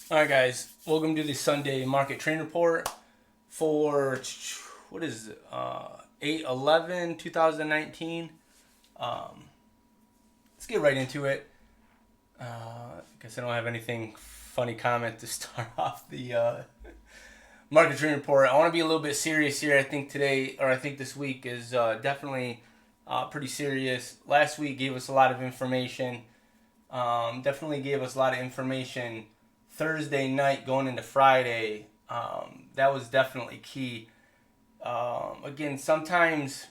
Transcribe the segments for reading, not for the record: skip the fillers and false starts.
All right, guys. Welcome to the Sunday Market Trend Report for what is it? 8/11/2019. Let's get right into it. I guess I don't have anything funny comment to start off the Market Trend Report. I want to be a little bit serious here. I think today, or I think this week, is definitely pretty serious. Last week gave us a lot of information. Definitely gave us a lot of information Thursday night going into Friday. That was definitely key. Again, sometimes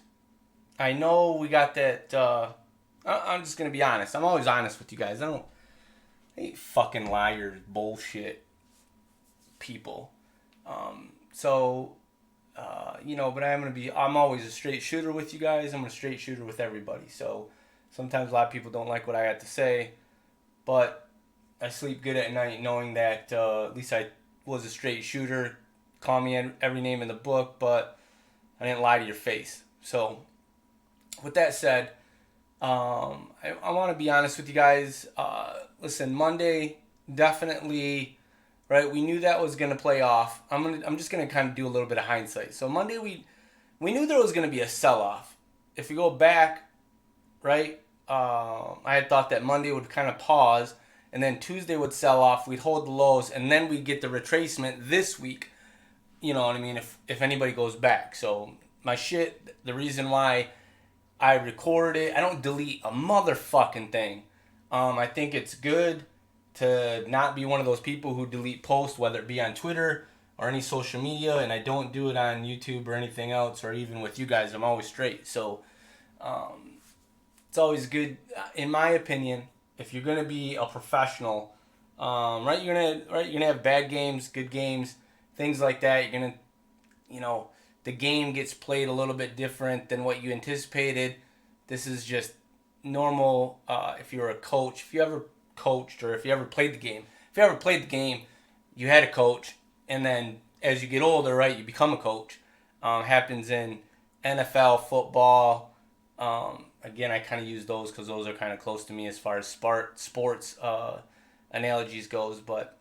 I know we got that. I'm just gonna be honest. I'm always honest with you guys. I hate fucking liars, bullshit people. So but I'm always a straight shooter with you guys. I'm a straight shooter with everybody. So sometimes a lot of people don't like what I got to say, but I sleep good at night knowing that at least I was a straight shooter. Call me every name in the book, but I didn't lie to your face. So, with that said, I want to be honest with you guys. Listen, Monday definitely, right? We knew that was gonna play off. I'm just gonna kind of do a little bit of hindsight. So Monday we knew there was gonna be a sell off. If you go back, right? I had thought that Monday would kind of pause, and then Tuesday would sell off. We'd hold the lows, and then we'd get the retracement this week. You know what I mean? If anybody goes back, so my shit. The reason why I record it, I don't delete a motherfucking thing. I think it's good to not be one of those people who delete posts, whether it be on Twitter or any social media, and I don't do it on YouTube or anything else, or even with you guys. I'm always straight. So it's always good, in my opinion, if you're gonna be a professional, right? You're gonna have bad games, good games, things like that. You're gonna, you know, the game gets played a little bit different than what you anticipated. This is just normal. If you're a coach, if you ever coached, or if you ever played the game, you had a coach, and then as you get older, right, you become a coach. Happens in NFL, football. Again, I kind of use those because those are kind of close to me as far as sports analogies goes. But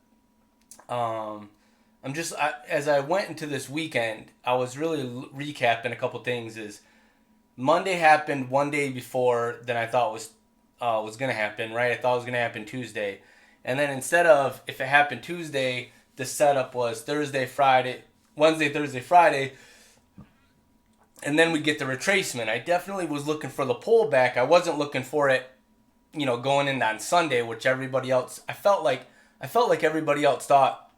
as I went into this weekend, I was really recapping a couple things. Is Monday happened one day before than I thought was gonna happen. Right, I thought it was gonna happen Tuesday, and then instead of, if it happened Tuesday, the setup was Thursday, Friday, Wednesday, Thursday, Friday, and then we get the retracement. I definitely was looking for the pullback. I wasn't looking for it, going in on Sunday, which everybody else. I felt like everybody else thought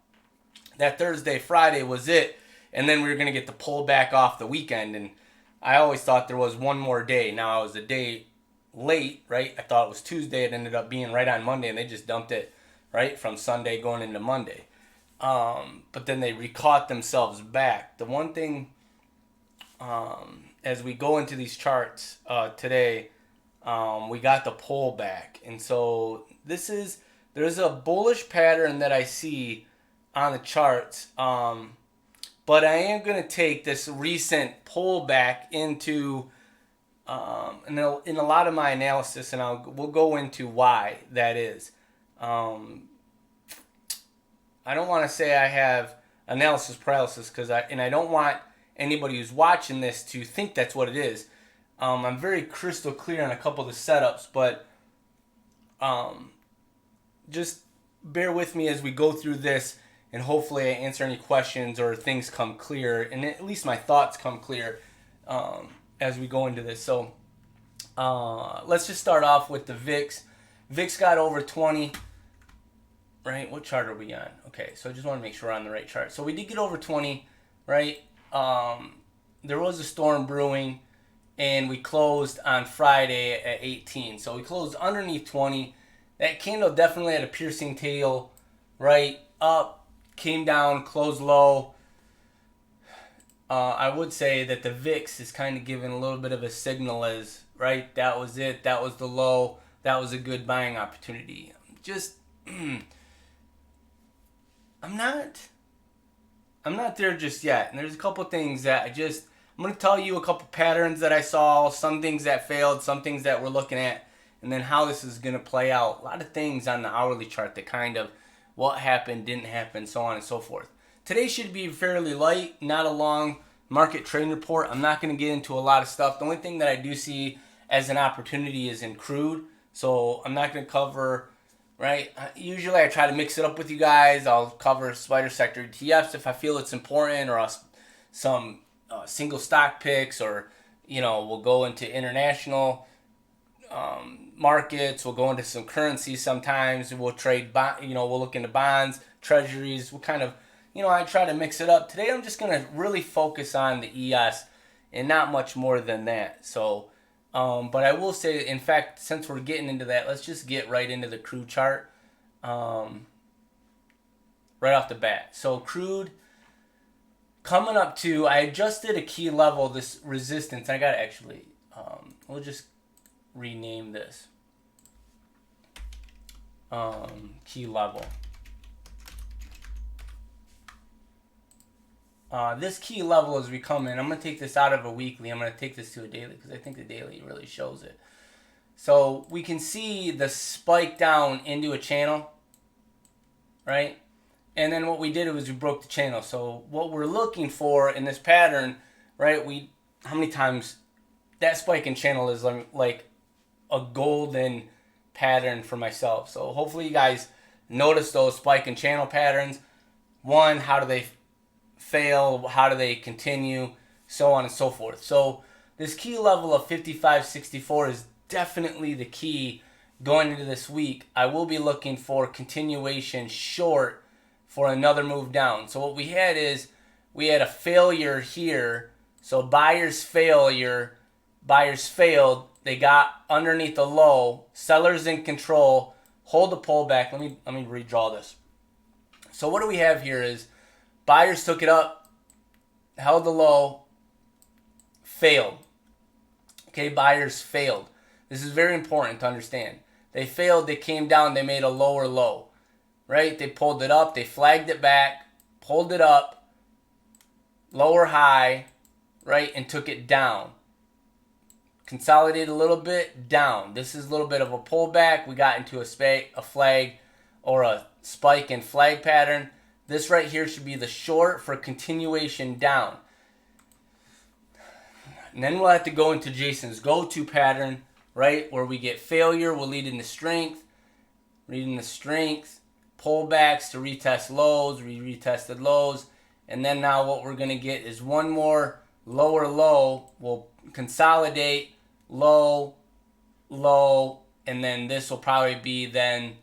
that Thursday, Friday was it, and then we were gonna get the pullback off the weekend. And I always thought there was one more day. Now I was a day late, right? I thought it was Tuesday. It ended up being right on Monday, and they just dumped it right from Sunday going into Monday. But then they recaught themselves back. The one thing, as we go into these charts today, we got the pullback, and so there's a bullish pattern that I see on the charts. But I am going to take this recent pullback into in a lot of my analysis, and we'll go into why that is. I don't want to say I have analysis paralysis, because I don't want anybody who's watching this to think that's what it is. I'm very crystal clear on a couple of the setups, but just bear with me as we go through this, and hopefully I answer any questions or things come clear, and at least my thoughts come clear as we go into this. So let's just start off with the VIX. VIX got over 20. Right, what chart are we on? Okay, so I just want to make sure we're on the right chart. So we did get over 20, right? There was a storm brewing, and we closed on Friday at 18. So we closed underneath 20. That candle definitely had a piercing tail, right? Up, came down, closed low. I would say that the VIX is kind of giving a little bit of a signal as, right, that was it. That was the low. That was a good buying opportunity. Just... I'm not there just yet. And there's a couple things that I'm going to tell you a couple patterns that I saw, some things that failed, some things that we're looking at, and then how this is going to play out. A lot of things on the hourly chart that kind of what happened, didn't happen, so on and so forth. Today should be fairly light, not a long market trading report. I'm not going to get into a lot of stuff. The only thing that I do see as an opportunity is in crude. So I'm not going to cover, right? Usually I try to mix it up with you guys. I'll cover spider sector ETFs if I feel it's important, or some single stock picks, or, we'll go into international markets. We'll go into some currencies sometimes. We'll trade, we'll look into bonds, treasuries. We'll kind of, I try to mix it up. Today I'm just going to really focus on the ES and not much more than that. So, but I will say, in fact, since we're getting into that, let's just get right into the crude chart right off the bat. So crude coming up to, I adjusted a key level, this resistance. I got to actually, we'll just rename this key level. This key level as we come in, I'm going to take this out of a weekly. I'm going to take this to a daily because I think the daily really shows it. So we can see the spike down into a channel, right? And then what we did was we broke the channel. So what we're looking for in this pattern, right? How many times that spike in channel is like a golden pattern for myself. So hopefully you guys notice those spike and channel patterns. One, how do they fail? How do they continue? So on and so forth. So this key level of 55.64 is definitely the key going into this week. I will be looking for continuation short for another move down. So what we had is we had a failure here. So buyers failed. They got underneath the low. Sellers in control. Hold the pullback. Let me redraw this. So what do we have here is buyers took it up, held the low, failed. Okay, buyers failed. This is very important to understand. They failed, they came down, they made a lower low, right? They pulled it up, they flagged it back, pulled it up, lower high, right, and took it down. Consolidate a little bit, down. This is a little bit of a pullback. We got into a flag or a spike and flag pattern. This right here should be the short for continuation down. And then we'll have to go into Jason's go-to pattern, right, where we get failure, we'll lead into strength, pullbacks to retest lows, we retested lows, and then now what we're going to get is one more lower low. We'll consolidate, low, and then this will probably be then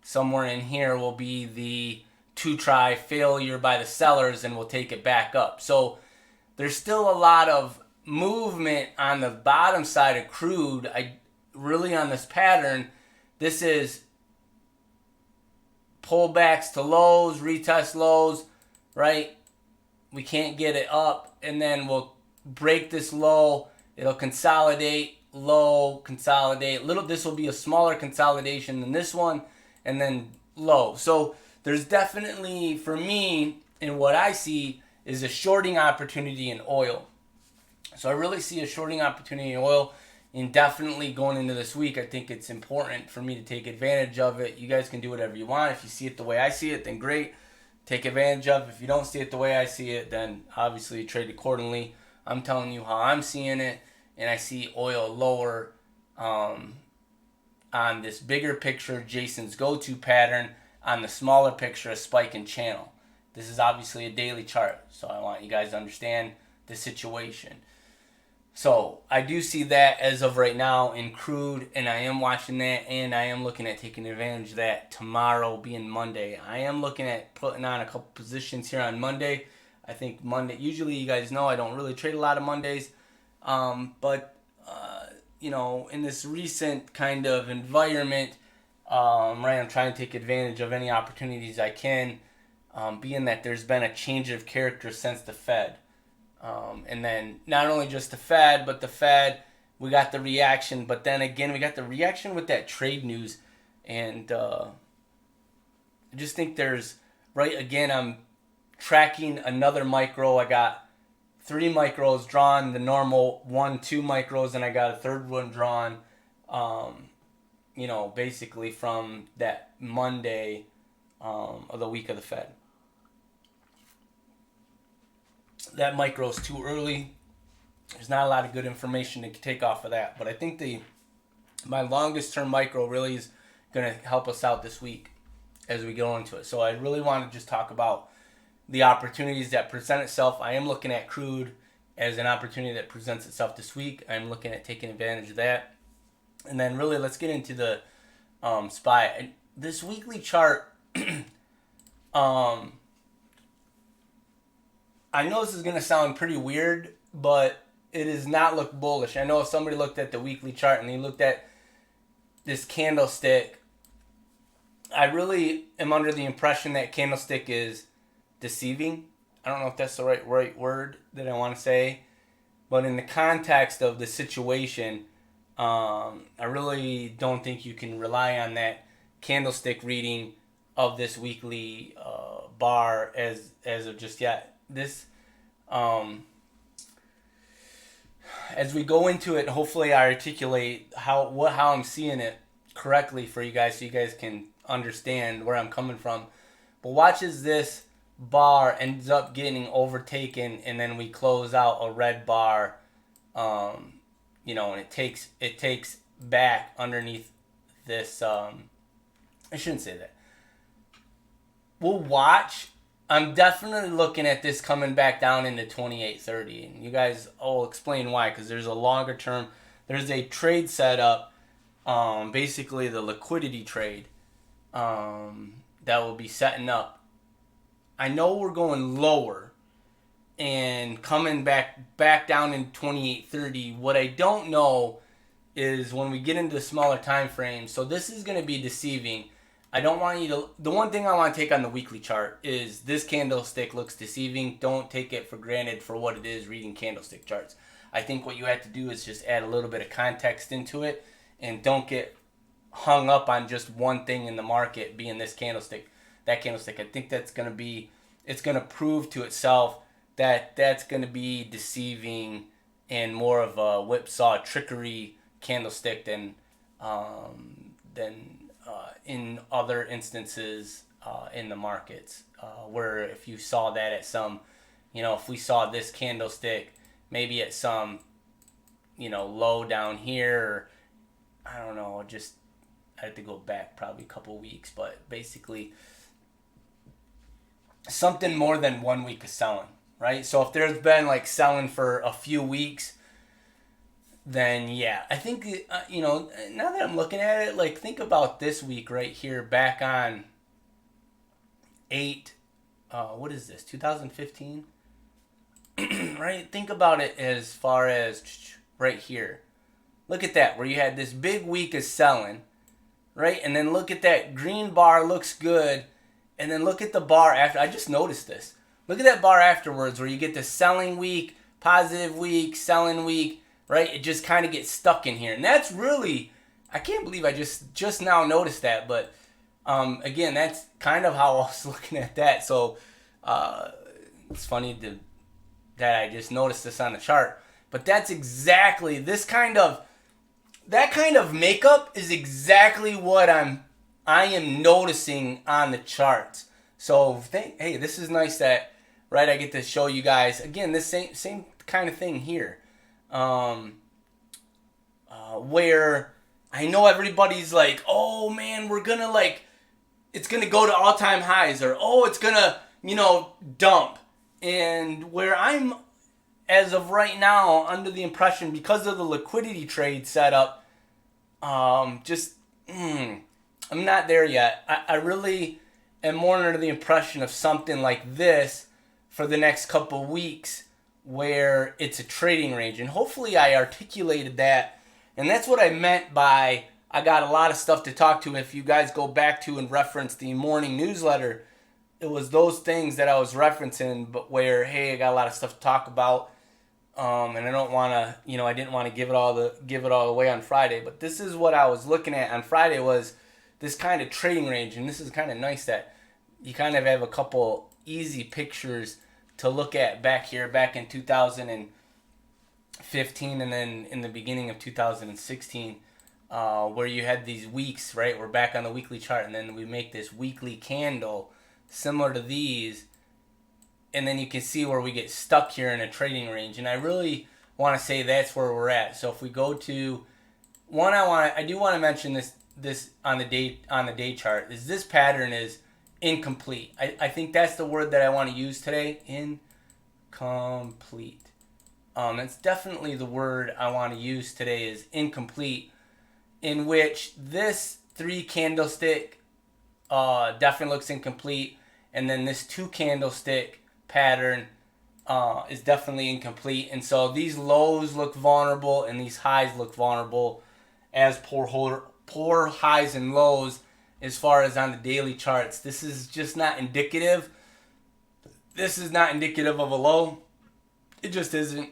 somewhere in here will be the two-try failure by the sellers, and we'll take it back up. So there's still a lot of movement on the bottom side of crude. Really on this pattern, this is pullbacks to lows, retest lows, right? We can't get it up, and then we'll break this low. It'll consolidate, low, consolidate. This will be a smaller consolidation than this one, and then low. So there's definitely, for me, and what I see is a shorting opportunity in oil. So I really see a shorting opportunity in oil, and definitely going into this week, I think it's important for me to take advantage of it. You guys can do whatever you want. If you see it the way I see it, then great. Take advantage of it. If you don't see it the way I see it, then obviously trade accordingly. I'm telling you how I'm seeing it, and I see oil lower on this bigger picture, Jason's go-to pattern, on the smaller picture, a spike in channel. This is obviously a daily chart, so I want you guys to understand the situation. So I do see that as of right now in crude, and I am watching that, and I am looking at taking advantage of that tomorrow being Monday. I am looking at putting on a couple positions here on Monday. I think Monday, usually you guys know I don't really trade a lot of Mondays, but in this recent kind of environment, right, I'm trying to take advantage of any opportunities I can, being that there's been a change of character since the Fed. And then not only just the Fed, but the Fed, we got the reaction, but then again, we got the reaction with that trade news. And I just think there's, right, again, I'm tracking another micro. I got 3 micros drawn, the normal 1-2 micros, and I got a third one drawn, basically from that Monday of the week of the Fed. That micro is too early. There's not a lot of good information to take off of that. But I think my longest term micro really is going to help us out this week as we go into it. So I really want to just talk about the opportunities that present itself. I am looking at crude as an opportunity that presents itself this week. I'm looking at taking advantage of that. And then really let's get into the SPY. This weekly chart, I know this is going to sound pretty weird, but it does not look bullish. I know if somebody looked at the weekly chart and they looked at this candlestick, I really am under the impression that candlestick is deceiving. I don't know if that's the right word that I want to say, but in the context of the situation, I really don't think you can rely on that candlestick reading of this weekly bar as of just yet. This, as we go into it, hopefully I articulate how I'm seeing it correctly for you guys, so you guys can understand where I'm coming from. But watch as this bar ends up getting overtaken, and then we close out a red bar, and it takes back underneath this. I shouldn't say that. We'll watch. I'm definitely looking at this coming back down into 28.30, and you guys, I'll explain why, because there's a longer term. There's a trade setup, basically the liquidity trade, that will be setting up. I know we're going lower and coming back down in 28.30. What I don't know is when we get into the smaller time frames. So this is going to be deceiving. I don't want you to... The one thing I want to take on the weekly chart is this candlestick looks deceiving. Don't take it for granted for what it is reading candlestick charts. I think what you have to do is just add a little bit of context into it and don't get hung up on just one thing in the market being this candlestick, that candlestick. I think that's going to be... It's going to prove to itself that that's going to be deceiving and more of a whipsaw trickery candlestick than in other instances in the markets, where if you saw that at some, if we saw this candlestick maybe at some, low down here, or, I don't know, I have to go back probably a couple weeks, but basically something more than 1 week of selling, right? So if there's been like selling for a few weeks, then yeah, I think, now that I'm looking at it, like think about this week right here back on 2015, right? Think about it as far as right here. Look at that, where you had this big week of selling, right? And then look at that green bar, looks good. And then look at the bar after. I just noticed this. Look at that bar afterwards where you get the selling week, positive week, selling week, right? It just kind of gets stuck in here. And that's really, I can't believe I just now noticed that. But again, that's kind of how I was looking at that. So it's funny that I just noticed this on the chart. But that's exactly, that kind of makeup is exactly what I am noticing on the charts. So hey, this is nice that, right, I get to show you guys again this same kind of thing here, where I know everybody's like, oh man, we're gonna it's gonna go to all-time highs, or oh, it's gonna dump, and where I'm as of right now under the impression, because of the liquidity trade setup, I'm not there yet. I really am more under the impression of something like this for the next couple weeks, where it's a trading range. And hopefully I articulated that. And that's what I meant by I got a lot of stuff to talk to. If you guys go back to and reference the morning newsletter, it was those things that I was referencing, but where, hey, I got a lot of stuff to talk about. And I don't want to, I didn't want to give it all away on Friday. But this is what I was looking at on Friday, was this kind of trading range. And this is kind of nice that you kind of have a couple easy pictures to look at back in 2015 and then in the beginning of 2016. where you had these weeks, right? We're back on the weekly chart, and then we make this weekly candle similar to these, and then you can see where we get stuck here in a trading range. And I really want to say that's where we're at. So if we go to one, I do want to mention this on the day chart is this pattern is incomplete. I think that's the word that I want to use today. Incomplete. That's definitely the word I want to use today is incomplete, in which this 3 candlestick definitely looks incomplete, and then this 2 candlestick pattern is definitely incomplete. And so these lows look vulnerable and these highs look vulnerable as poor highs and lows as far as on the daily charts. This is just not indicative. This is not indicative of a low. It just isn't.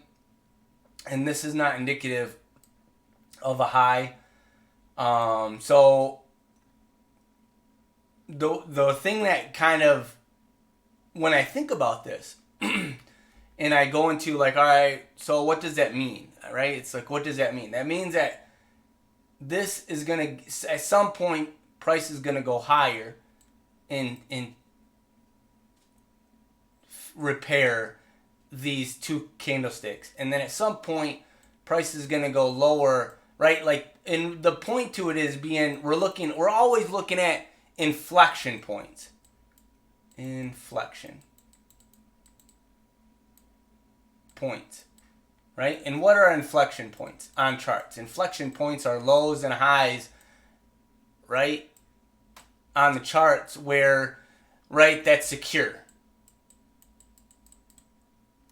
And this is not indicative of a high. So the thing that kind of, when I think about this and I go into like, all right, so what does that mean? Right? It's like, what does that mean? That means that this is going to, at some point, price is going to go higher and repair these 2 candlesticks. And then at some point, price is going to go lower, right? Like, and the point to it is we're always looking at inflection points. Inflection points, right? And what are inflection points on charts? Inflection points are lows and highs, right, on the charts where, right, that's secure.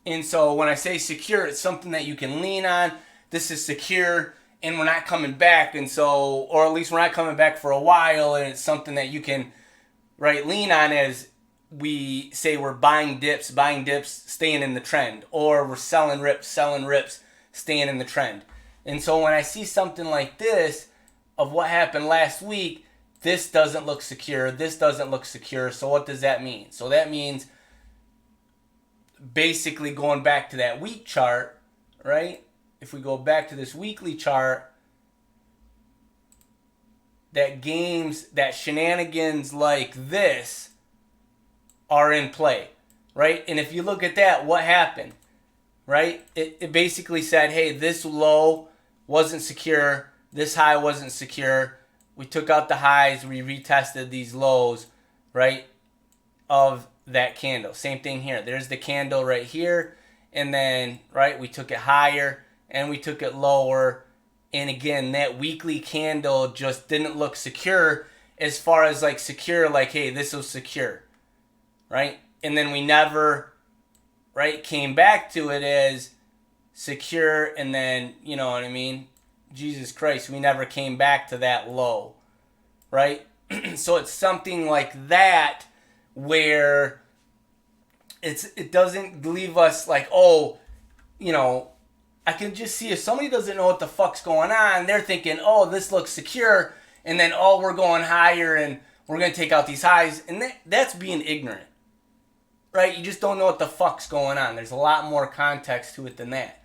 And so when I say secure, it's something that you can lean on. This is secure, and we're not coming back. And so, or at least we're not coming back for a while, and it's something that you can, right, lean on as we say we're buying dips, staying in the trend. Or we're selling rips, staying in the trend. And so when I see something like this, of what happened last week, this doesn't look secure, this doesn't look secure. So what does that mean? So that means basically going back to that week chart, right? If we go back to this weekly chart, that shenanigans like this are in play, right? And if you look at that, what happened, right? It basically said, hey, this low wasn't secure, this high wasn't secure. We took out the highs, we retested these lows, right, of that candle. Same thing here. There's the candle right here, and then, right, we took it higher and we took it lower. And again, that weekly candle just didn't look secure as far as like secure, like, hey, this was secure, right? And then we never, right, came back to it as secure. And then, you know what I mean? Jesus Christ, we never came back to that low, right? So it's something like that where it doesn't leave us like, oh, you know, I can just see if somebody doesn't know what the fuck's going on, they're thinking, oh, this looks secure, and then, oh, we're going higher and we're going to take out these highs, and that's being ignorant, right? You just don't know what the fuck's going on. There's a lot more context to it than that.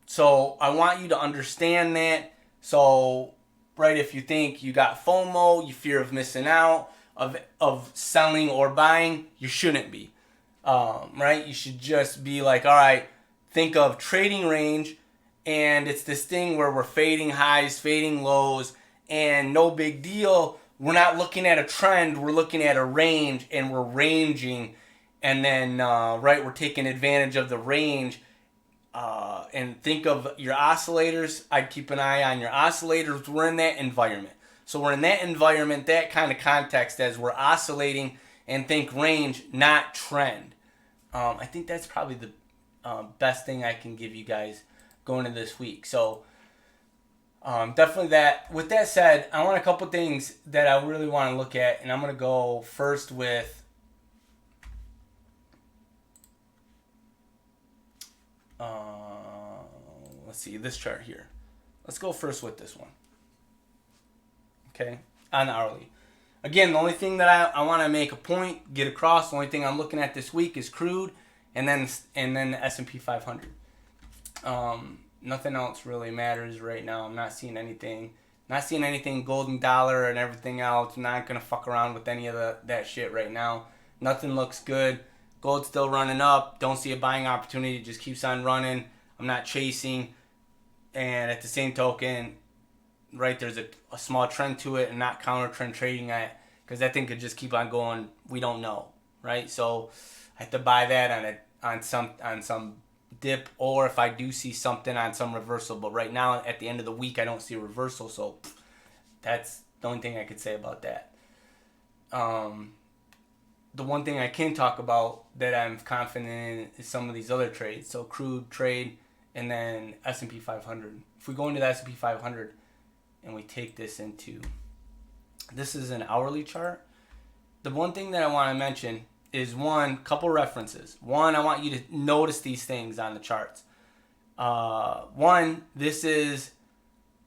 So I want you to understand that. So, right, if you think you got FOMO, you fear of missing out, of selling or buying, you shouldn't be, right? You should just be like, all right, think of trading range, and it's this thing where we're fading highs, fading lows, and no big deal. We're not looking at a trend, we're looking at a range, and we're ranging, and then, right, we're taking advantage of the range. And think of your oscillators. I'd keep an eye on your oscillators. We're in that environment. So we're in that environment, that kind of context as we're oscillating, and think range, not trend. I think that's probably the best thing I can give you guys going into this week. So definitely that. With that said, I want a couple things that I really want to look at, and I'm going to go first with let's see, this chart here. Let's go first with this one. Okay, on hourly. Again, the only thing that I want to make a point, get across, the only thing I'm looking at this week is crude, and then the S&P 500. Nothing else really matters right now. I'm not seeing anything. Not seeing anything golden dollar and everything else. I'm not gonna fuck around with any of that shit right now. Nothing looks good. Gold's still running up. Don't see a buying opportunity. Just keeps on running. I'm not chasing. And at the same token, right, there's a small trend to it and not counter trend trading at, because that thing could just keep on going. We don't know, right? So I have to buy that on some dip, or if I do see something on some reversal. But right now, at the end of the week, I don't see a reversal, so that's the only thing I could say about that. The one thing I can talk about that I'm confident in is some of these other trades. So crude trade and then S&P 500. If we go into the S&P 500 and we take this into, this is an hourly chart. The one thing that I want to mention is couple references. One, I want you to notice these things on the charts. One, this is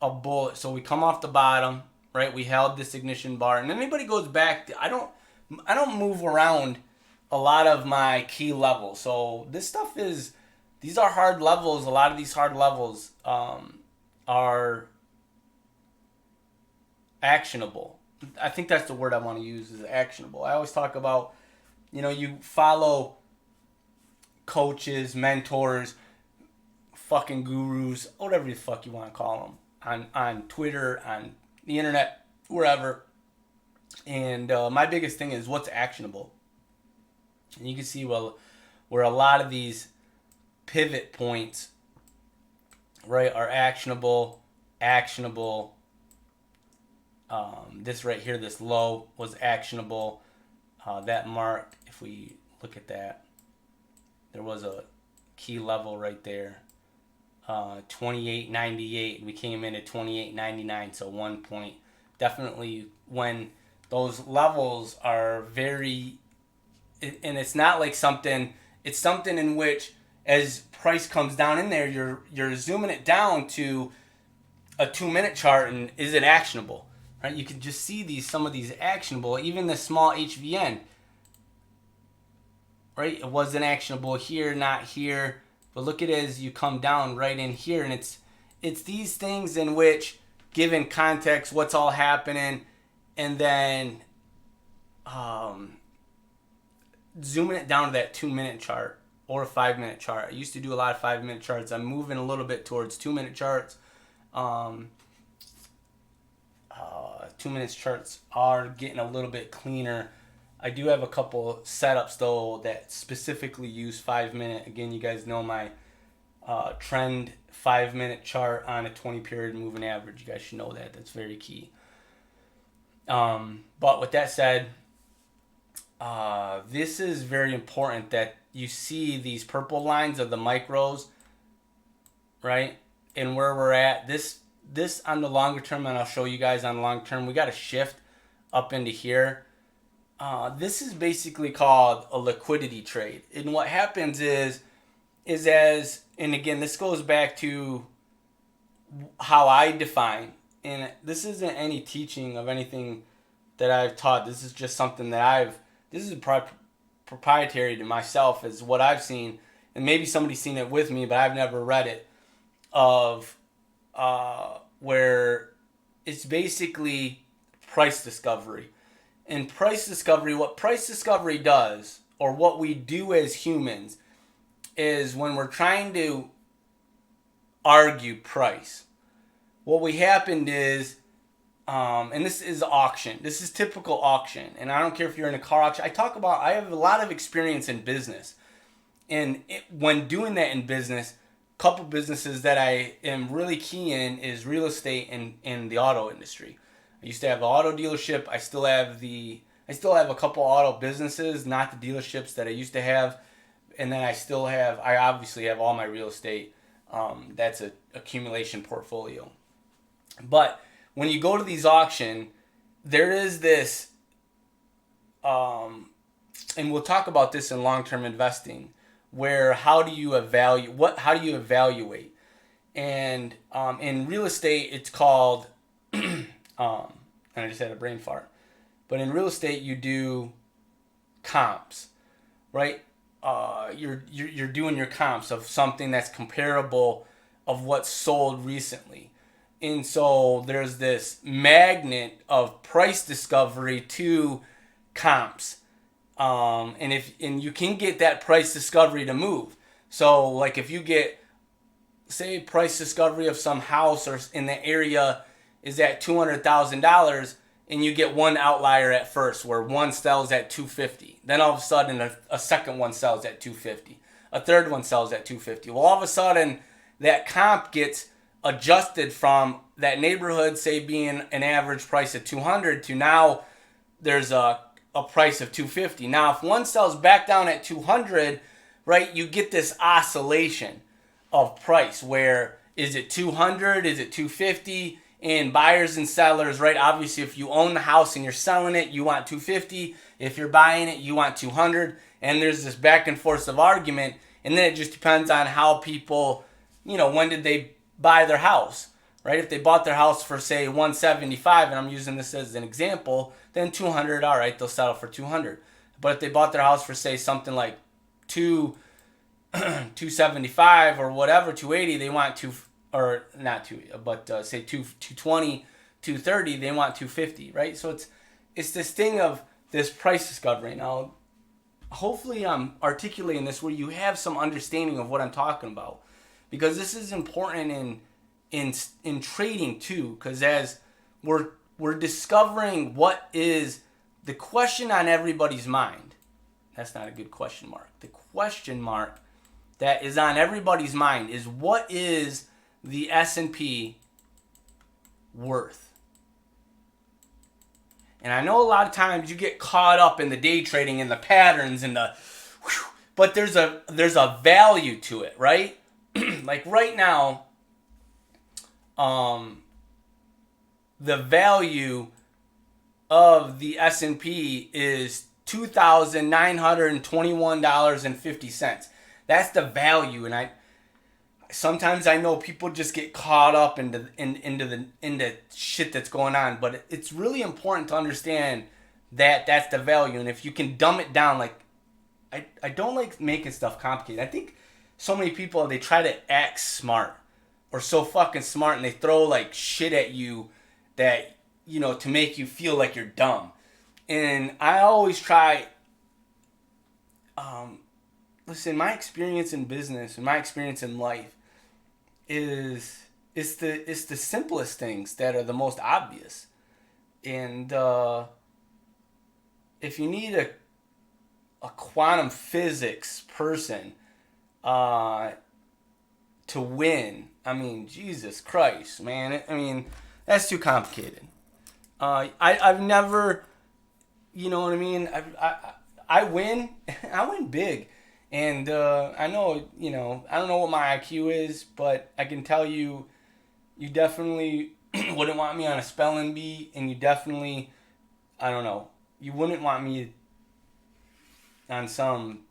a bullet. So we come off the bottom, right? We held this ignition bar, and anybody goes back. I don't move around a lot of my key levels. So these are hard levels. A lot of these hard levels are actionable. I think that's the word I want to use, is actionable. I always talk about, you follow coaches, mentors, fucking gurus, whatever the fuck you want to call them, on Twitter, on the internet, wherever. And my biggest thing is what's actionable. And you can see where a lot of these pivot points, right, are actionable. This right here, this low was actionable. That mark, if we look at that, there was a key level right there. 28.98. We came in at 28.99, so 1 point. Definitely when those levels are very, and it's not like something, it's something in which as price comes down in there, you're zooming it down to a 2-minute chart, and is it actionable? Right? You can just see some of these actionable, even the small HVN. Right? It wasn't actionable here, not here. But look at it as you come down right in here, and it's these things in which, given context, what's all happening, and then zooming it down to that 2-minute chart or a 5-minute chart. I used to do a lot of 5-minute charts. I'm moving a little bit towards 2-minute charts. 2-minute charts are getting a little bit cleaner. I do have a couple setups though that specifically use 5-minute. Again, you guys know my trend 5-minute chart on a 20-period moving average. You guys should know that. That's very key. But with that said, this is very important that you see these purple lines of the micros, right? And where we're at. This on the longer term, and I'll show you guys on the long term, we got to shift up into here. This is basically called a liquidity trade. And what happens is and again, this goes back to how I define, and this isn't any teaching of anything that I've taught. This is just something that this is proprietary to myself, is what I've seen, and maybe somebody's seen it with me, but I've never read it, of where it's basically price discovery. And price discovery, what price discovery does, or what we do as humans, is when we're trying to argue price, what we happened is, and this is auction. This is typical auction. And I don't care if you're in a car auction. I have a lot of experience in business. And when doing that in business, a couple businesses that I am really key in is real estate and the auto industry. I used to have an auto dealership. I still have a couple auto businesses, not the dealerships that I used to have. And then I obviously have all my real estate. That's an accumulation portfolio. But when you go to these auctions, there is this, and we'll talk about this in long-term investing, where how do you evaluate? And in real estate, it's called, and I just had a brain fart, but in real estate, you do comps, right? You're doing your comps of something that's comparable of what's sold recently. And so there's this magnet of price discovery to comps. And you can get that price discovery to move. So like if you get, say, price discovery of some house or in the area is at $200,000, and you get one outlier at first where one sells at $250. Then all of a sudden a second one sells at $250. A third one sells at $250. Well, all of a sudden that comp gets adjusted from that neighborhood, say, being an average price of $200 to now there's a price of $250. Now, if one sells back down at $200, right, you get this oscillation of price where is it $200, is it $250? And buyers and sellers, right, obviously if you own the house and you're selling it, you want $250. If you're buying it, you want $200. And there's this back and forth of argument. And then it just depends on how people, when did they buy their house, right? If they bought their house for, say, $175, and I'm using this as an example, then $200, all right, they'll settle for $200. But if they bought their house for, say, something like $275 or whatever, $280, they want say $220, $230, they want $250, right? So it's this thing of this price discovery. Now, hopefully I'm articulating this where you have some understanding of what I'm talking about, because this is important in trading too. Because as we're discovering what is the question on everybody's mind. That's not a good question mark. The question mark that is on everybody's mind is, what is the S&P worth? And I know a lot of times you get caught up in the day trading and the patterns and but there's a value to it, right? Like right now, the value of the S&P is $2,921.50. That's the value, and sometimes I know people just get caught up into shit that's going on, but it's really important to understand that that's the value. And if you can dumb it down, like I don't like making stuff complicated. I think so many people, they try to act smart or so fucking smart, and they throw like shit at you that, to make you feel like you're dumb. And I always try, listen, my experience in business and my experience in life is the simplest things that are the most obvious. And if you need a quantum physics person to win, I mean, Jesus Christ, man. That's too complicated. I've never, you know what I mean? I win big. And I know, I don't know what my IQ is, but I can tell you, you definitely wouldn't want me on a spelling bee, and you definitely, I don't know, you wouldn't want me on some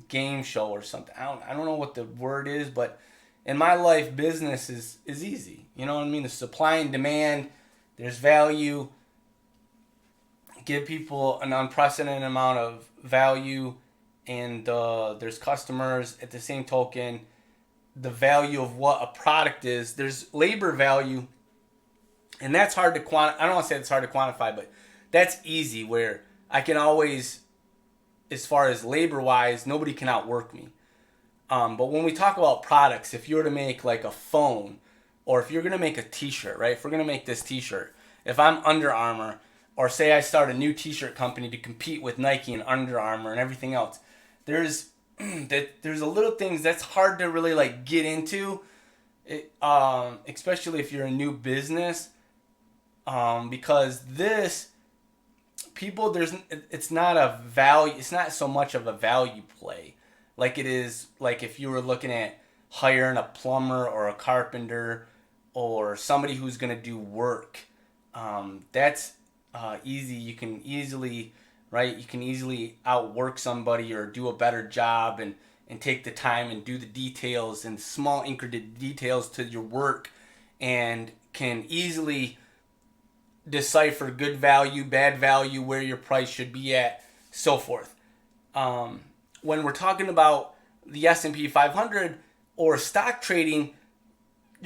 game show or something. I don't know what the word is, but in my life, business is easy. You know what I mean? The supply and demand, there's value. Give people an unprecedented amount of value, and there's customers. At the same token, the value of what a product is, there's labor value, and that's hard to quantify. I don't want to say it's hard to quantify, but that's easy, where I can always, as far as labor wise, nobody can outwork me. But when we talk about products, if you were to make like a phone, or if you're going to make a t-shirt, right? If we're going to make this t-shirt, if I'm Under Armour, or say I start a new t-shirt company to compete with Nike and Under Armour and everything else, there's a little things that's hard to really like get into, especially if you're a new business, because it's not a value. It's not so much of a value play like it is like if you were looking at hiring a plumber or a carpenter or somebody who's gonna do work. That's easy. You can easily outwork somebody or do a better job and take the time and do the details and small incremental details to your work, and can easily decipher good value, bad value, where your price should be at, so forth. When we're talking about the S&P 500 or stock trading,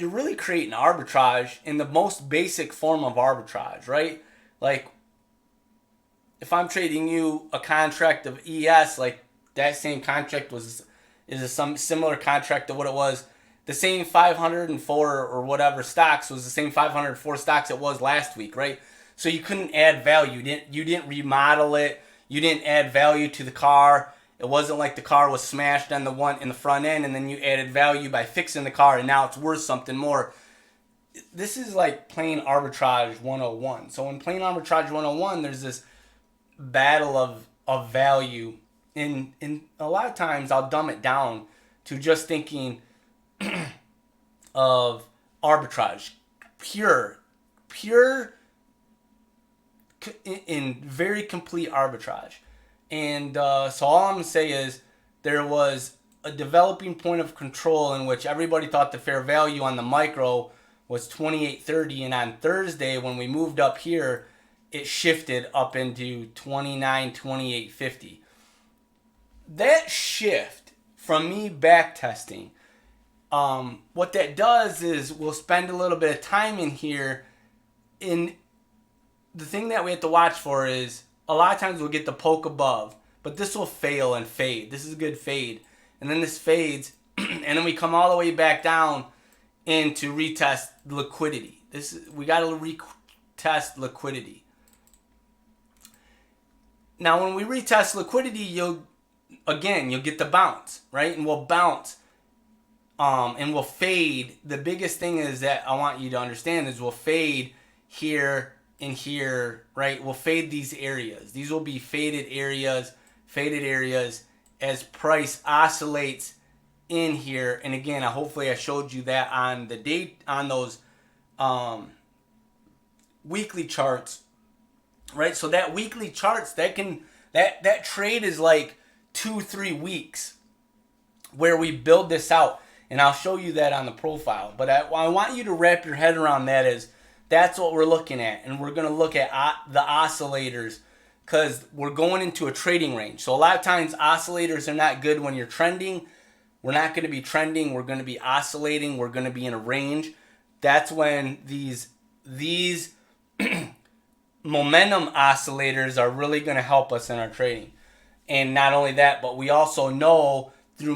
you're really creating arbitrage in the most basic form of arbitrage, right? Like, if I'm trading you a contract of ES, like that same contract is some similar contract to what it was. The same 504 or whatever stocks was the same 504 stocks it was last week, right? So you couldn't add value. You didn't remodel it. You didn't add value to the car. It wasn't like the car was smashed on the one in the front end and then you added value by fixing the car and now it's worth something more. This is like plain arbitrage 101. So in plain arbitrage 101, there's this battle of value. In a lot of times I'll dumb it down to just thinking of arbitrage, pure in very complete arbitrage. And so all I'm going to say is there was a developing point of control in which everybody thought the fair value on the micro was 28.30, and on Thursday when we moved up here, it shifted up into 28.50. That shift from me back testing, what that does is we'll spend a little bit of time in here. In the thing that we have to watch for is a lot of times we'll get the poke above, but this will fail and fade. This is a good fade. And then this fades, and then we come all the way back down into retest liquidity. We got to retest liquidity. Now, when we retest liquidity, you'll get the bounce, right? And we'll bounce, and we'll fade. The biggest thing is that I want you to understand is we'll fade here and here, right? We'll fade these areas. These will be faded areas as price oscillates in here. And again, hopefully I showed you that on the date, on those weekly charts, right? So that weekly charts, that trade is like 2-3 weeks where we build this out. And I'll show you that on the profile. But I want you to wrap your head around that is that's what we're looking at. And we're going to look at the oscillators because we're going into a trading range. So a lot of times oscillators are not good when you're trending. We're not going to be trending. We're going to be oscillating. We're going to be in a range. That's when these momentum oscillators are really going to help us in our trading. And not only that, but we also know through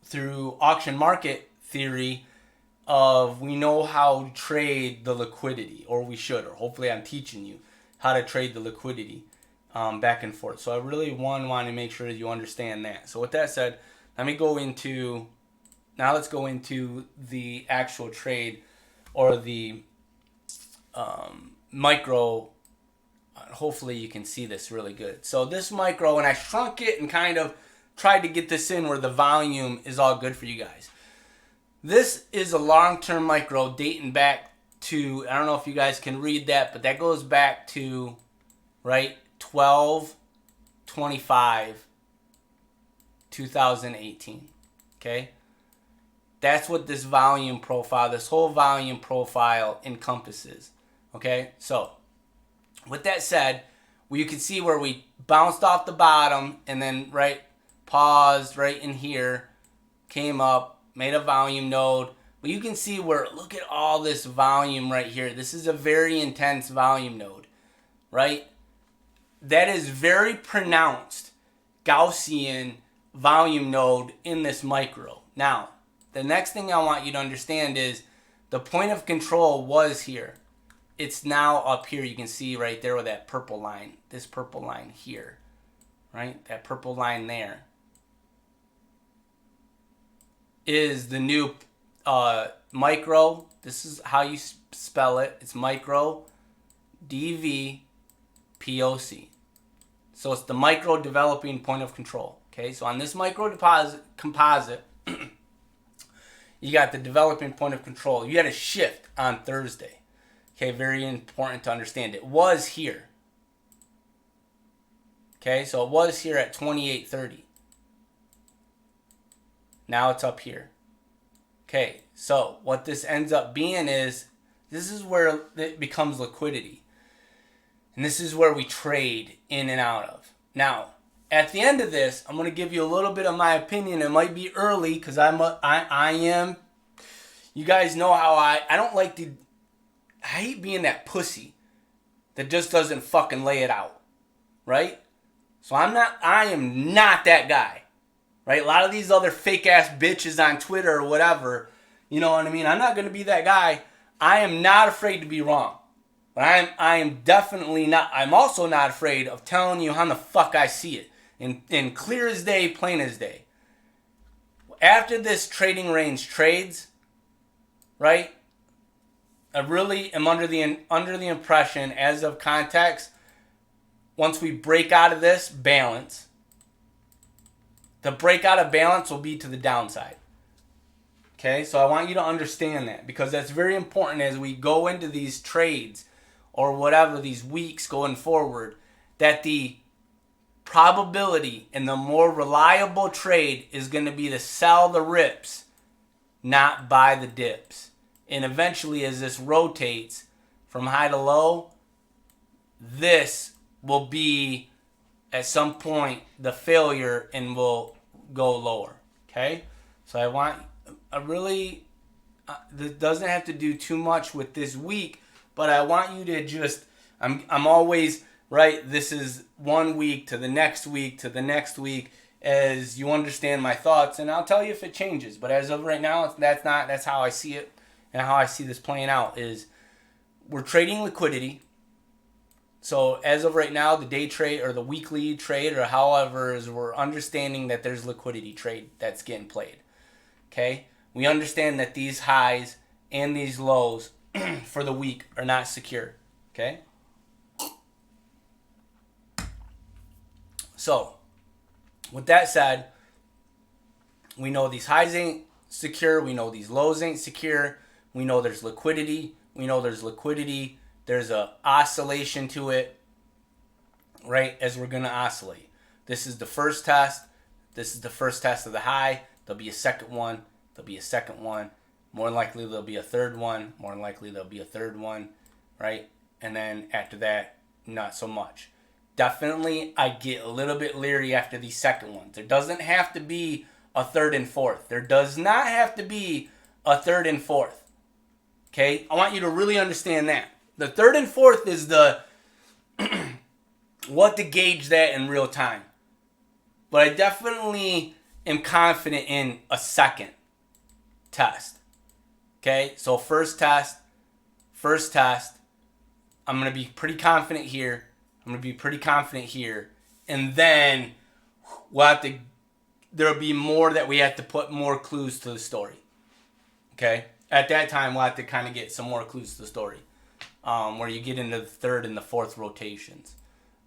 through auction market theory we know how to trade the liquidity, or we should, or hopefully I'm teaching you how to trade the liquidity back and forth. So I really want to make sure that you understand that. So with that said, let's go into the actual trade or the micro. Hopefully you can see this really good. So this micro, and I shrunk it and kind of tried to get this in where the volume is all good for you guys. This is a long-term micro dating back to, I don't know if you guys can read that, but that goes back to, right, 12/25/2018. Okay? That's what this volume profile, this whole volume profile encompasses. Okay? So, with that said, you can see where we bounced off the bottom and then, right, paused right in here, came up, made a volume node. But you can see where, look at all this volume right here. This is a very intense volume node, right? That is very pronounced Gaussian volume node in this micro. Now, the next thing I want you to understand is the point of control was here. It's now up here. You can see right there with that purple line, this purple line here, right? That purple line there is the new micro. This is how you spell it. It's micro DVPOC. So it's the micro developing point of control. Okay, so on this micro composite, you got the developing point of control. You had a shift on Thursday. Okay, very important to understand. It was here. Okay, so it was here at 28.30. Now it's up here. Okay, so what this ends up being is, this is where it becomes liquidity. And this is where we trade in and out of. Now, at the end of this, I'm going to give you a little bit of my opinion. It might be early because I am, you guys know how I don't like to, I hate being that pussy that just doesn't fucking lay it out, right? So I am not that guy, right? A lot of these other fake ass bitches on Twitter or whatever, you know what I mean? I'm not going to be that guy. I am not afraid to be wrong. But I am definitely not, I'm also not afraid of telling you how the fuck I see it. In clear as day, plain as day. After this trading range trades, right? I really am under the impression, as of context, once we break out of this balance, the breakout of balance will be to the downside. Okay, so I want you to understand that because that's very important as we go into these trades or whatever, these weeks going forward, that the probability and the more reliable trade is going to be to sell the rips, not buy the dips. And eventually, as this rotates from high to low, this will be at some point the failure and will go lower. Okay, so this doesn't have to do too much with this week, but I want you to just, I'm always right. This is 1 week to the next week to the next week as you understand my thoughts, and I'll tell you if it changes. But as of right now, that's how I see it, and how I see this playing out is we're trading liquidity. So as of right now, the day trade or the weekly trade or however is we're understanding that there's liquidity trade that's getting played. Okay, we understand that these highs and these lows for the week are not secure. Okay. So, with that said, we know these highs ain't secure. We know these lows ain't secure. We know there's liquidity. There's a oscillation to it, right, as we're going to oscillate. This is the first test. This is the first test of the high. There'll be a second one. There'll be a second one. More than likely, there'll be a third one. More than likely, there'll be a third one, right? And then after that, not so much. Definitely, I get a little bit leery after these second ones. There doesn't have to be a third and fourth. There does not have to be a third and fourth. Okay? I want you to really understand that. The third and fourth is the what to gauge that in real time. But I definitely am confident in a second test. Okay? So first test. I'm going to be pretty confident here. And then there'll be more that we have to put more clues to the story. Okay? At that time, we'll have to kind of get some more clues to the story. Where you get into the third and the fourth rotations.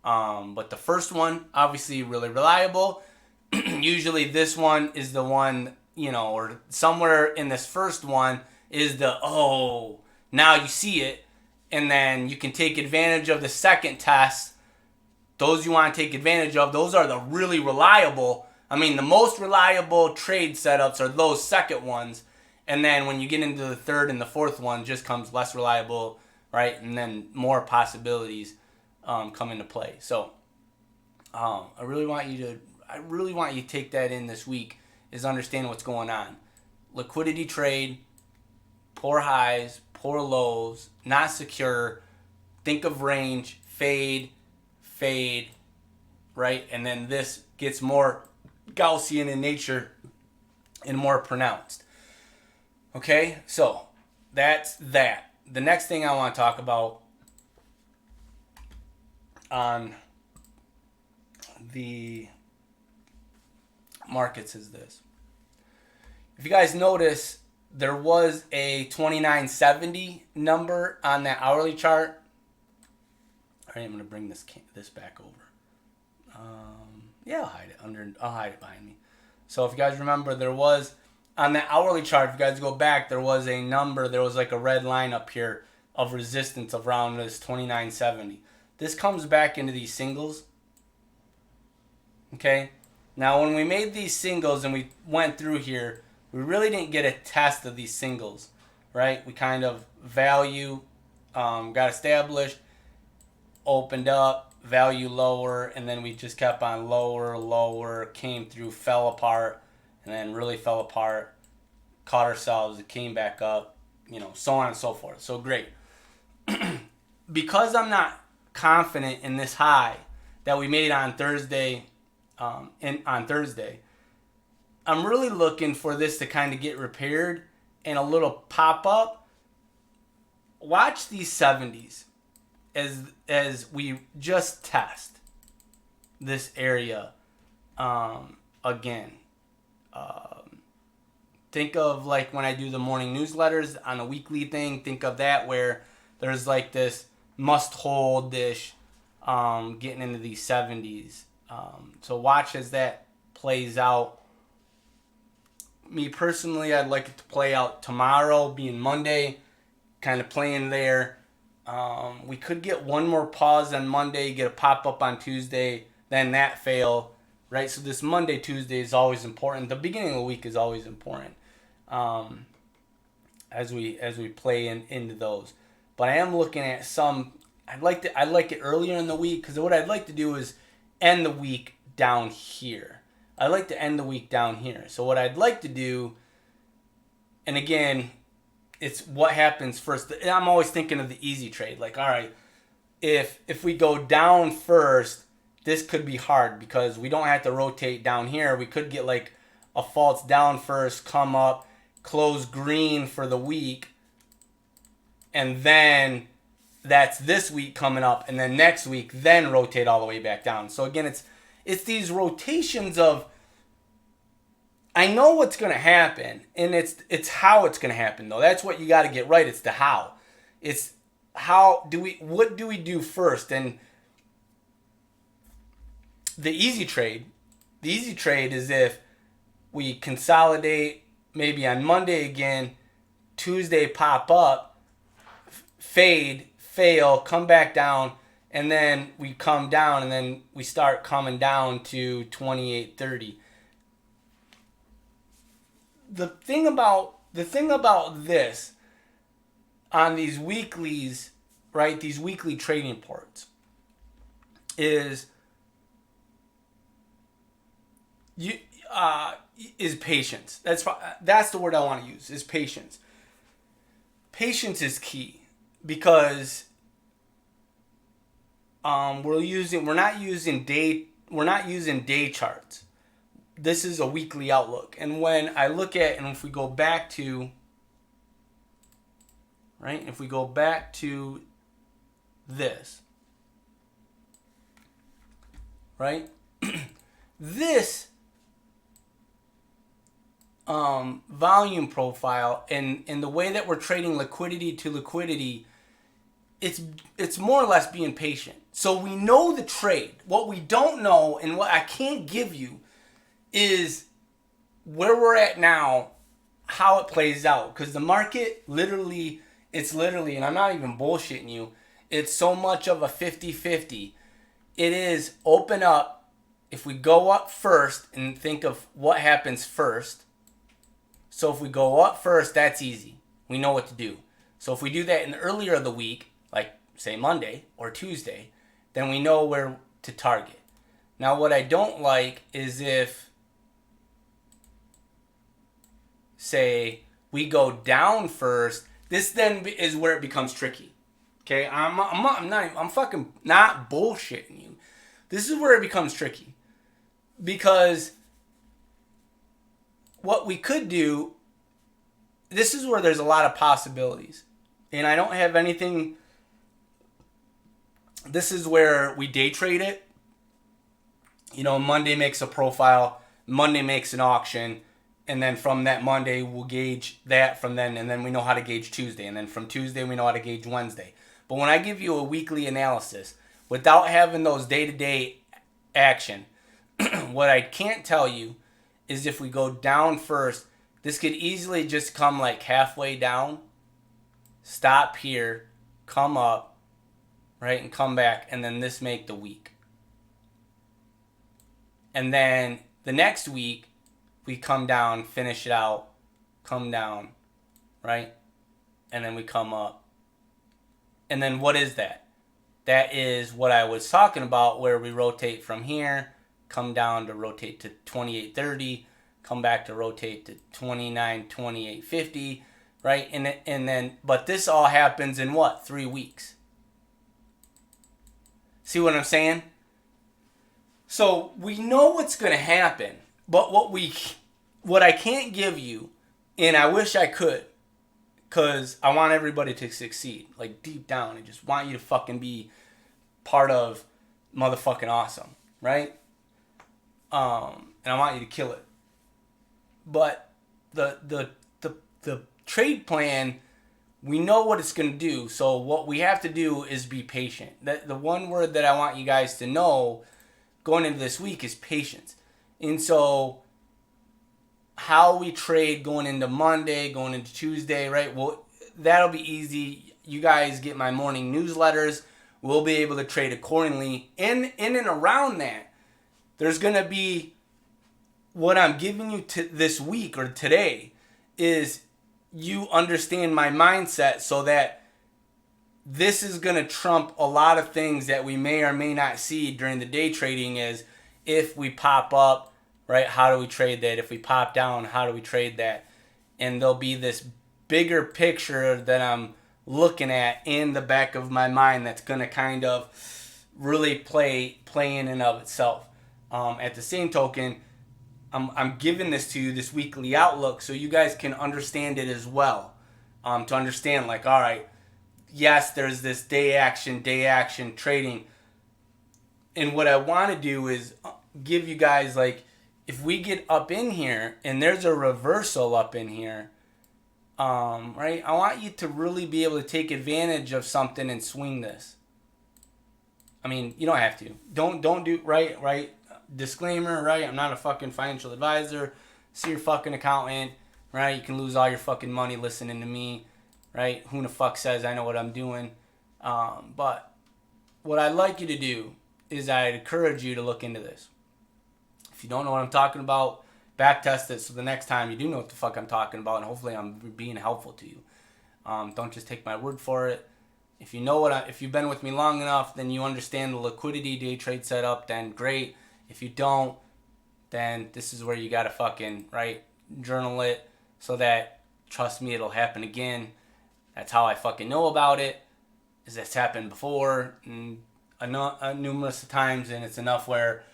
But the first one, obviously really reliable. Usually this one is the one, or somewhere in this first one is now you see it. And then you can take advantage of the second test. Those you want to take advantage of, those are the really reliable. I mean, the most reliable trade setups are those second ones. And then when you get into the third and the fourth one, just comes less reliable, right? And then more possibilities come into play. So I really want you to take that in this week, is understand what's going on. Liquidity trade, poor highs, poor lows, not secure. Think of range, fade, right? And then this gets more Gaussian in nature and more pronounced. Okay, so that's that. The next thing I want to talk about on the markets is this. If you guys notice, there was a 2970 number on that hourly chart. All right, I'm going to bring this back over. I'll hide it behind me. So if you guys remember, there was on the hourly chart, if you guys go back, there was a number, there was like a red line up here of resistance around this 2970. This comes back into these singles. Okay? Now, when we made these singles and we went through here, we really didn't get a test of these singles, right? We kind of got established, opened up, value lower, and then we just kept on lower, came through, fell apart, and then really fell apart, caught ourselves, it came back up, so on and so forth. So great. Because I'm not confident in this high that we made on Thursday, on Thursday, I'm really looking for this to kind of get repaired and a little pop up. Watch these 70s as we just test this area again. Think of like when I do the morning newsletters on a weekly thing. Think of that where there's like this must hold-ish getting into these 70s. So watch as that plays out. Me personally, I'd like it to play out tomorrow, being Monday, kind of playing there. We could get one more pause on Monday, get a pop-up on Tuesday, then that fail, right? So this Monday, Tuesday is always important. The beginning of the week is always important as we play into those. But I am looking at some. I'd like it earlier in the week because what I'd like to do is end the week down here. I like to end the week down here. So what I'd like to do, and again, it's what happens first. I'm always thinking of the easy trade. Like, all right, if we go down first, this could be hard because we don't have to rotate down here. We could get like a false down first, come up, close green for the week, and then that's this week coming up, and then next week, then rotate all the way back down. So again, it's these rotations of, I know what's going to happen, and it's how it's going to happen, though. That's what you got to get right. It's the how. It's what do we do first? And the easy trade is if we consolidate maybe on Monday again, Tuesday pop up, fade, fail, come back down, and then we come down, and then we start coming down to 28.30. The thing about this on these weeklies, right? These weekly trading reports is patience. That's the word I want to use. Is patience. Patience is key because we're not using day charts. This is a weekly outlook. And when I look at, and if we go back to, right, if we go back to this, right, this volume profile and the way that we're trading liquidity to liquidity, it's more or less being patient. So we know the trade. What we don't know and what I can't give you is where we're at now, how it plays out. Because the market it's literally, and I'm not even bullshitting you, it's so much of a 50-50. It is open up. If we go up first and think of what happens first. So if we go up first, that's easy. We know what to do. So if we do that in the earlier of the week, like say Monday or Tuesday, then we know where to target. Now what I don't like is if, say, we go down first, this then is where it becomes tricky. Okay, I'm fucking not bullshitting you. This is where it becomes tricky. Because what we could do, this is where there's a lot of possibilities. And I don't have anything. This is where we day trade it. Monday makes a profile, Monday makes an auction, and then from that Monday we'll gauge that from then, and then we know how to gauge Tuesday, and then from Tuesday we know how to gauge Wednesday. But when I give you a weekly analysis, without having those day-to-day action, what I can't tell you is if we go down first, this could easily just come like halfway down, stop here, come up, right, and come back, and then this make the week. And then the next week, we come down, finish it out, come down, right? And then we come up. And then what is that? that is what I was talking about, where we rotate from here, come down to rotate to 28.30, come back to rotate to 29.28.50, right? And then, but this all happens in what? 3 weeks. See what I'm saying? So we know what's going to happen, but what I can't give you, and I wish I could, because I want everybody to succeed. Like, deep down, I just want you to fucking be part of motherfucking awesome, right? And I want you to kill it. But the trade plan, we know what it's going to do. So what we have to do is be patient. The one word that I want you guys to know going into this week is patience. And so how we trade going into Monday, going into Tuesday, right? Well, that'll be easy. You guys get my morning newsletters. We'll be able to trade accordingly. In and around that, there's going to be what I'm giving you this week or today is you understand my mindset so that this is going to trump a lot of things that we may or may not see during the day trading is if we pop up, right, how do we trade that? If we pop down, how do we trade that? And there'll be this bigger picture that I'm looking at in the back of my mind that's going to kind of really play in and of itself. At the same token, I'm giving this to you, this weekly outlook, so you guys can understand it as well. To understand, like, all right, yes, there's this day action trading. And what I want to do is give you guys, like, if we get up in here and there's a reversal up in here, right, I want you to really be able to take advantage of something and swing this. I mean, you don't have to. Don't do, right? Disclaimer, right? I'm not a fucking financial advisor. See your fucking accountant, right? You can lose all your fucking money listening to me, right? Who the fuck says I know what I'm doing? But what I'd like you to do is I'd encourage you to look into this. If you don't know what I'm talking about, back test it so the next time you do know what the fuck I'm talking about, and hopefully I'm being helpful to you. Don't just take my word for it. If you know if you've been with me long enough, then you understand the liquidity day trade setup, then great. If you don't, then this is where you gotta fucking, right, journal it so that, trust me, it'll happen again. That's how I fucking know about it, is it's happened before and numerous times, and it's enough where,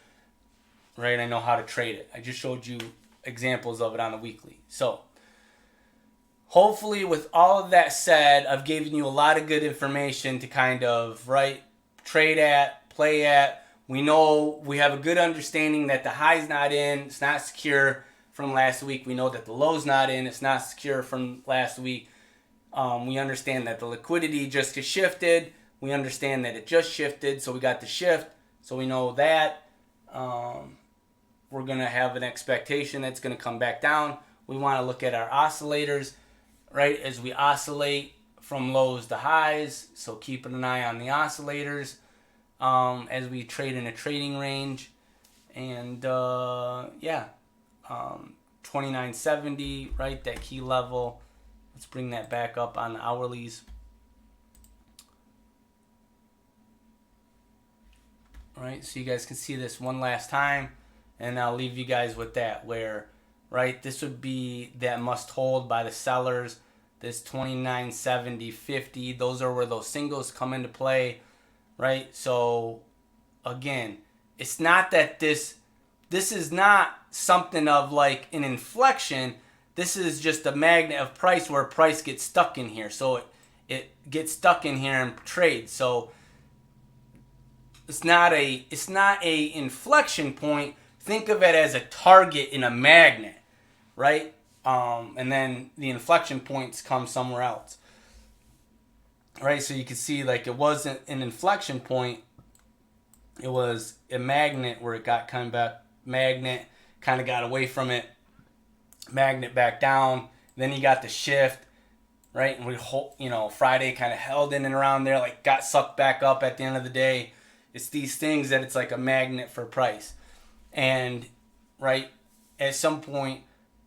right, I know how to trade it. I just showed you examples of it on the weekly. So hopefully with all of that said, I've given you a lot of good information to kind of, right, trade at, play at. We know we have a good understanding that the high's not in, it's not secure from last week. We know that the low's not in, it's not secure from last week. We understand that the liquidity just shifted. We understand that it just shifted, so we got the shift. So we know that we're going to have an expectation that's going to come back down. We want to look at our oscillators, right, as we oscillate from lows to highs. So keeping an eye on the oscillators as we trade in a trading range. And 29.70, right, that key level. Let's bring that back up on the hourlies. All right, so you guys can see this one last time, and I'll leave you guys with that, where, right, this would be that must hold by the sellers, this 29.70.50. Those are where those singles come into play, right? So again, it's not that this is not something of like an inflection. This is just a magnet of price where price gets stuck in here. So it gets stuck in here and trades. So it's not a inflection point. Think of it as a target in a magnet, right? And then the inflection points come somewhere else, right? So you can see, like, it wasn't an inflection point. It was a magnet where it got kind of back. Magnet kind of got away from it. Magnet back down. Then you got the shift, right? And Friday kind of held in and around there, like got sucked back up at the end of the day. It's these things that it's like a magnet for price. And, right, at some point,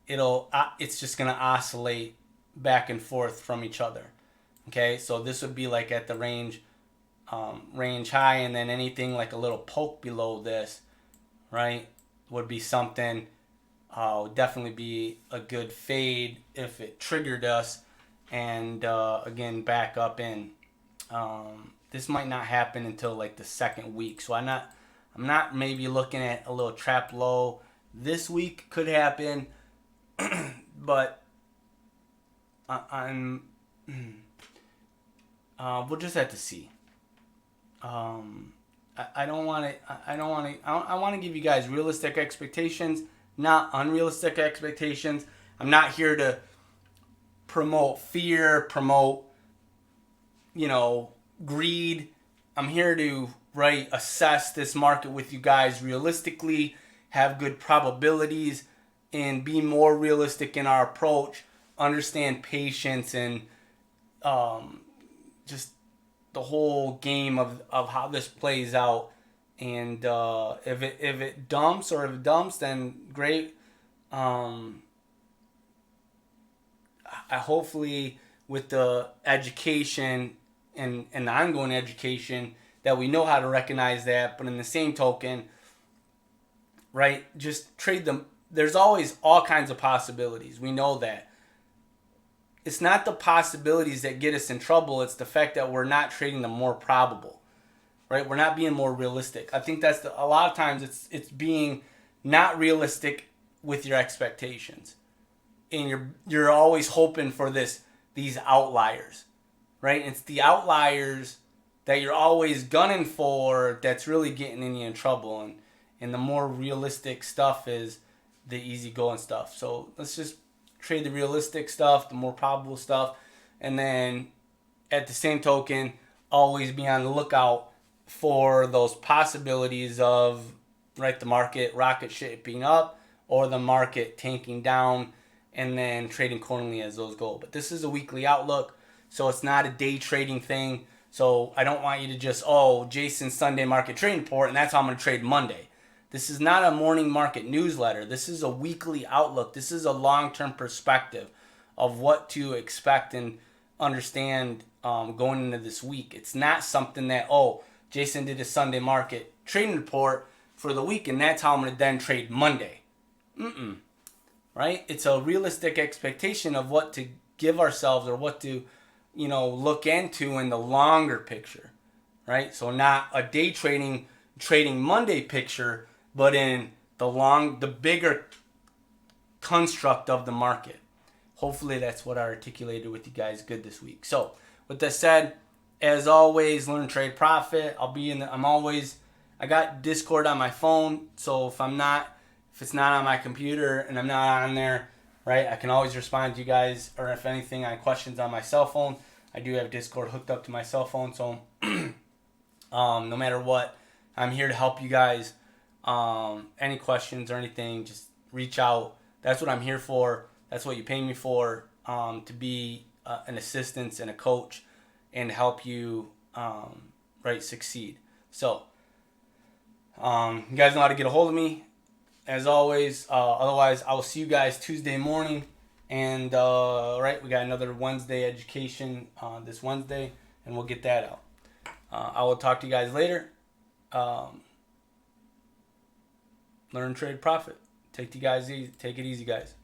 it's just going to oscillate back and forth from each other. Okay, so this would be like at the range range high, and then anything like a little poke below this, right, would be something. Would definitely be a good fade if it triggered us, and again back up in. This might not happen until like the second week, so I'm not maybe looking at a little trap low this week. Could happen, but I'm we'll just have to see. I don't want to. I want to give you guys realistic expectations, not unrealistic expectations. I'm not here to promote fear, promote, greed. I'm here to assess this market with you guys realistically, have good probabilities, and be more realistic in our approach. Understand patience and just the whole game of how this plays out. And if it dumps, then great. I hopefully with the education and the ongoing education that we know how to recognize that. But in the same token, just trade them. There's always all kinds of possibilities. We know that. It's not the possibilities that get us in trouble. It's the fact that we're not trading the more probable, right? We're not being more realistic. I think that's a lot of times it's being not realistic with your expectations, and you're always hoping for these outliers, right? It's the outliers that you're always gunning for that's really getting you in trouble, and the more realistic stuff is the easygoing stuff. So let's just trade the realistic stuff, the more probable stuff, and then at the same token, always be on the lookout for those possibilities of the market rocket shipping up or the market tanking down, and then trading accordingly as those go. But this is a weekly outlook, so it's not a day trading thing. So I don't want you to just, Jason's Sunday market trading report, and that's how I'm going to trade Monday. This is not a morning market newsletter. This is a weekly outlook. This is a long-term perspective of what to expect and understand going into this week. It's not something that, Jason did a Sunday market trading report for the week, and that's how I'm going to then trade Monday. Right? It's a realistic expectation of what to give ourselves or what to, look into in the longer picture, right? So not a day trading Monday picture, but in the bigger construct of the market. Hopefully that's what I articulated with you guys good this week. So with that said, as always, learn, trade, profit. I got Discord on my phone, so if it's not on my computer and I'm not on there, I can always respond to you guys, or if anything, on questions on my cell phone. I do have Discord hooked up to my cell phone, so no matter what, I'm here to help you guys. Any questions or anything, just reach out. That's what I'm here for. That's what you pay me for, to be an assistant and a coach and help you succeed. So you guys know how to get a hold of me. As always, otherwise I will see you guys Tuesday morning, and we got another Wednesday education this Wednesday, and we'll get that out. I will talk to you guys later. Learn, trade, profit. Take it easy, guys.